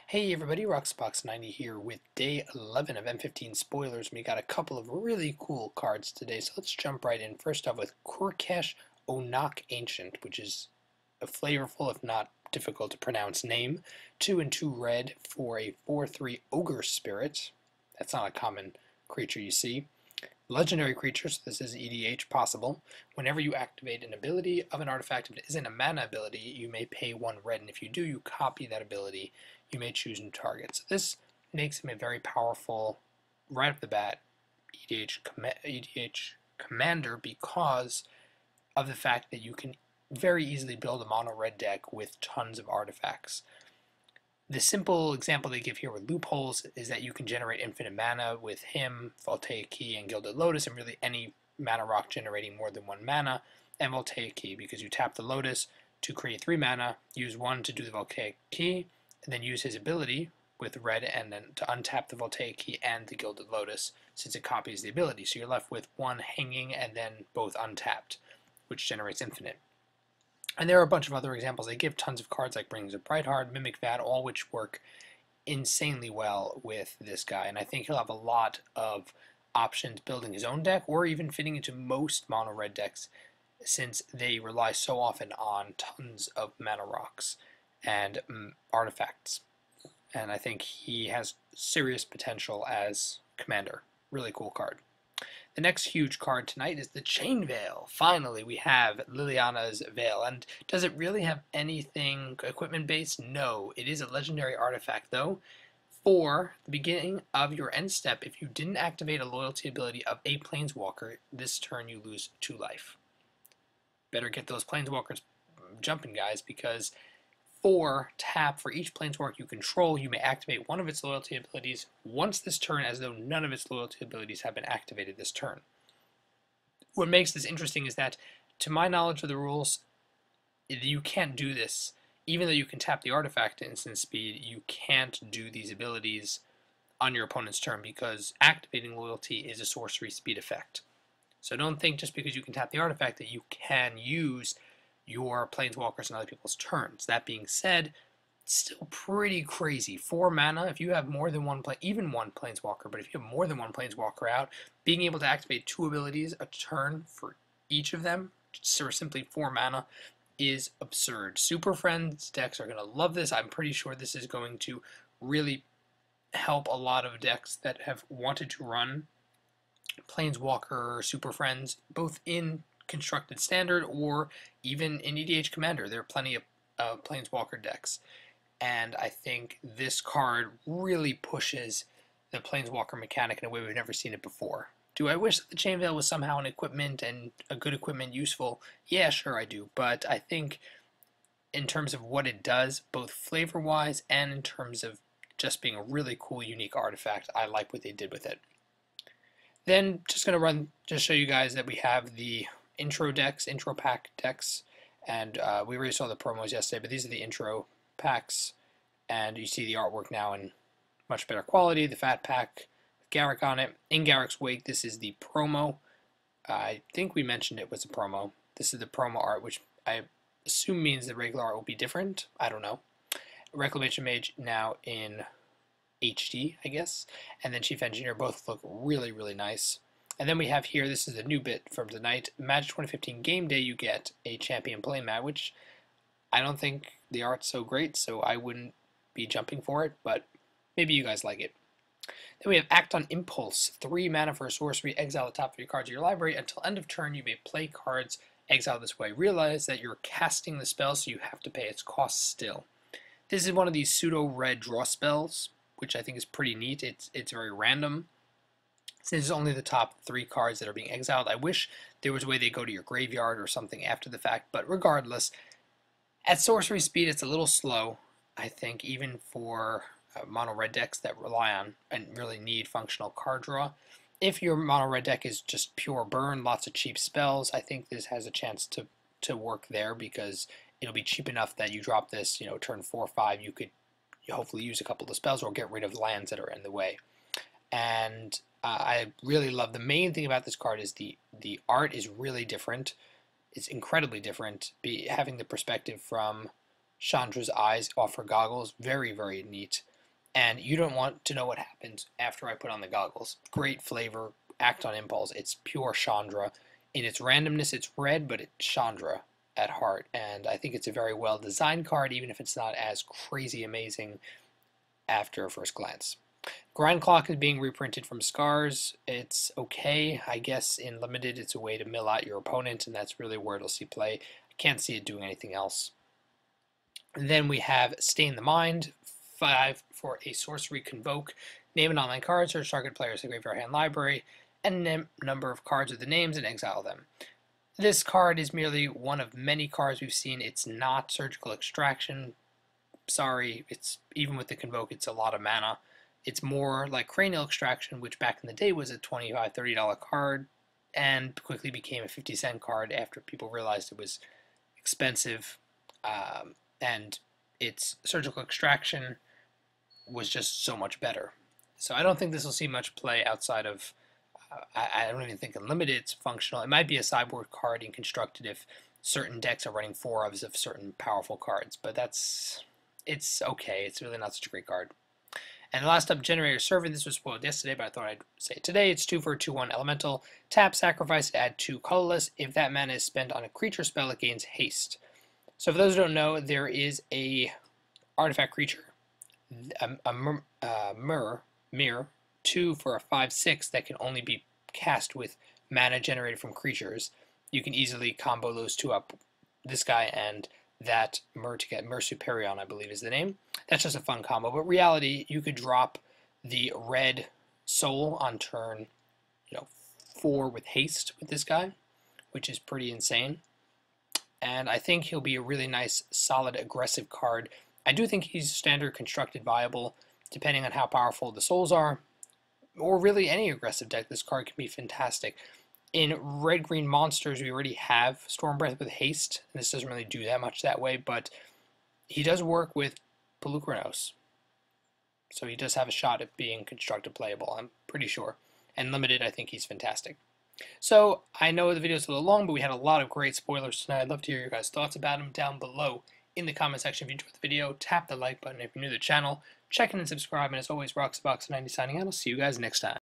Hey everybody, Roxbox90 here with day 11 of M15 spoilers. We got a couple of really cool cards today, so let's jump right in. First off with Kurkesh Onak Ancient, which is a flavorful, if not difficult to pronounce name. 2 and 2 red for a 4/3 Ogre Spirit. That's not a common creature you see. Legendary creature, so this is EDH possible. Whenever you activate an ability of an artifact, if it isn't a mana ability, you may pay 1 red, and if you do, you copy that ability. You may choose new targets. So this makes him a very powerful, right off the bat, EDH commander because of the fact that you can very easily build a mono red deck with tons of artifacts. The simple example they give here with loopholes is that you can generate infinite mana with him, Voltaic Key, and Gilded Lotus, and really any mana rock generating more than 1 mana, and Voltaic Key, because you tap the Lotus to create 3 mana, use 1 to do the Voltaic Key, and then use his ability with red and then to untap the Voltaic Key and the Gilded Lotus, since it copies the ability. So you're left with 1 hanging and then both untapped, which generates infinite. And there are a bunch of other examples. They give tons of cards like Rings of Brightheart, Mimic Vat, all which work insanely well with this guy. And I think he'll have a lot of options building his own deck or even fitting into most mono red decks since they rely so often on tons of mana rocks and artifacts. And I think he has serious potential as commander. Really cool card. The next huge card tonight is the Chain Veil. Finally, we have Liliana's Veil. And does it really have anything equipment-based? No. It is a legendary artifact, though. For the beginning of your end step, if you didn't activate a loyalty ability of a Planeswalker, this turn you lose 2 life. Better get those Planeswalkers jumping, guys, because 4 tap for each Planeswalker you control. You may activate one of its loyalty abilities once this turn, as though none of its loyalty abilities have been activated this turn. What makes this interesting is that, to my knowledge of the rules, you can't do this. Even though you can tap the artifact at instant speed, you can't do these abilities on your opponent's turn because activating loyalty is a sorcery speed effect. So don't think just because you can tap the artifact that you can use your Planeswalkers and other people's turns. That being said, it's still pretty crazy. 4 mana, if you have more than even one Planeswalker, but if you have more than one Planeswalker out, being able to activate 2 abilities a turn for each of them, or simply 4 mana, is absurd. Super Friends decks are going to love this. I'm pretty sure this is going to really help a lot of decks that have wanted to run Planeswalker Super Friends, both in constructed standard or even in EDH Commander. There are plenty of Planeswalker decks, and I think this card really pushes the Planeswalker mechanic in a way we've never seen it before. Do I wish that the Chain Veil was somehow an equipment and a good equipment useful? Yeah, sure I do, but I think in terms of what it does, both flavor-wise and in terms of just being a really cool, unique artifact, I like what they did with it. Then just going to show you guys that we have the intro pack decks, and we already saw the promos yesterday, but these are the intro packs, and you see the artwork now in much better quality. The fat pack with Garrick on it. In Garrick's wake, this is the promo. I think we mentioned it was a promo. This is the promo art, which I assume means the regular art will be different. I don't know. Reclamation Mage now in HD, I guess, and then Chief Engineer both look really, really nice. And then we have here, this is a new bit from tonight, Magic 2015 Game Day, you get a Champion playmat, which I don't think the art's so great, so I wouldn't be jumping for it, but maybe you guys like it. Then we have Act on Impulse, 3 mana for a sorcery, exile the top 3 cards of your library. Until end of turn, you may play cards exiled this way. Realize that you're casting the spell, so you have to pay its cost still. This is one of these pseudo-red draw spells, which I think is pretty neat. It's very random. Since it's only the top 3 cards that are being exiled, I wish there was a way they go to your graveyard or something after the fact, but regardless, at sorcery speed it's a little slow, I think, even for mono red decks that rely on and really need functional card draw. If your mono red deck is just pure burn, lots of cheap spells, I think this has a chance to work there because it'll be cheap enough that you drop this, turn 4 or 5, you could hopefully use a couple of spells or get rid of lands that are in the way. And I really love, the main thing about this card is the art is really different. It's incredibly different. Having the perspective from Chandra's eyes off her goggles, very, very neat. and you don't want to know what happens after I put on the goggles. Great flavor, act on impulse. It's pure Chandra. In its randomness, it's red, but it's Chandra at heart, and I think it's a very well designed card, even if it's not as crazy amazing after first glance. Grind Clock is being reprinted from Scars. It's okay. I guess in Limited it's a way to mill out your opponent, and that's really where it'll see play. I can't see it doing anything else. And then we have Stain the Mind, 5 for a sorcery convoke. Name an online card, search target player's graveyard hand library, and name number of cards with the names and exile them. This card is merely one of many cards we've seen. It's not Surgical Extraction. Sorry, it's even with the convoke, it's a lot of mana. It's more like Cranial Extraction, which back in the day was a $25, $30 card, and quickly became a 50-cent card after people realized it was expensive. And its Surgical Extraction was just so much better. So I don't think this will see much play outside of, I don't even think in Limited it's functional. It might be a sideboard card in Constructed if certain decks are running 4 of certain powerful cards, but it's okay. It's really not such a great card. And last up, Generator Servant. This was spoiled yesterday, but I thought I'd say it today. It's 2 for a 2/1 elemental. Tap, sacrifice, add 2 colorless. If that mana is spent on a creature spell, it gains haste. So for those who don't know, there is a artifact creature, a mirror, 2 for a 5/6 that can only be cast with mana generated from creatures. You can easily combo those 2 up, this guy and that to get Superion, I believe is the name. That's just a fun combo. But reality, you could drop the red soul on turn 4 with haste with this guy, which is pretty insane. And I think he'll be a really nice, solid, aggressive card. I do think he's standard constructed viable, depending on how powerful the souls are, or really any aggressive deck. This card can be fantastic. In red-green monsters, we already have Storm Breath with haste, and this doesn't really do that much that way, but he does work with Pelucranos. So he does have a shot at being constructed playable, I'm pretty sure. And Limited, I think he's fantastic. So, I know the video's a little long, but we had a lot of great spoilers tonight. I'd love to hear your guys' thoughts about them down below in the comment section. If you enjoyed the video, tap the like button. If you're new to the channel, check in and subscribe. And as always, Rox Box 90 signing out. I'll see you guys next time.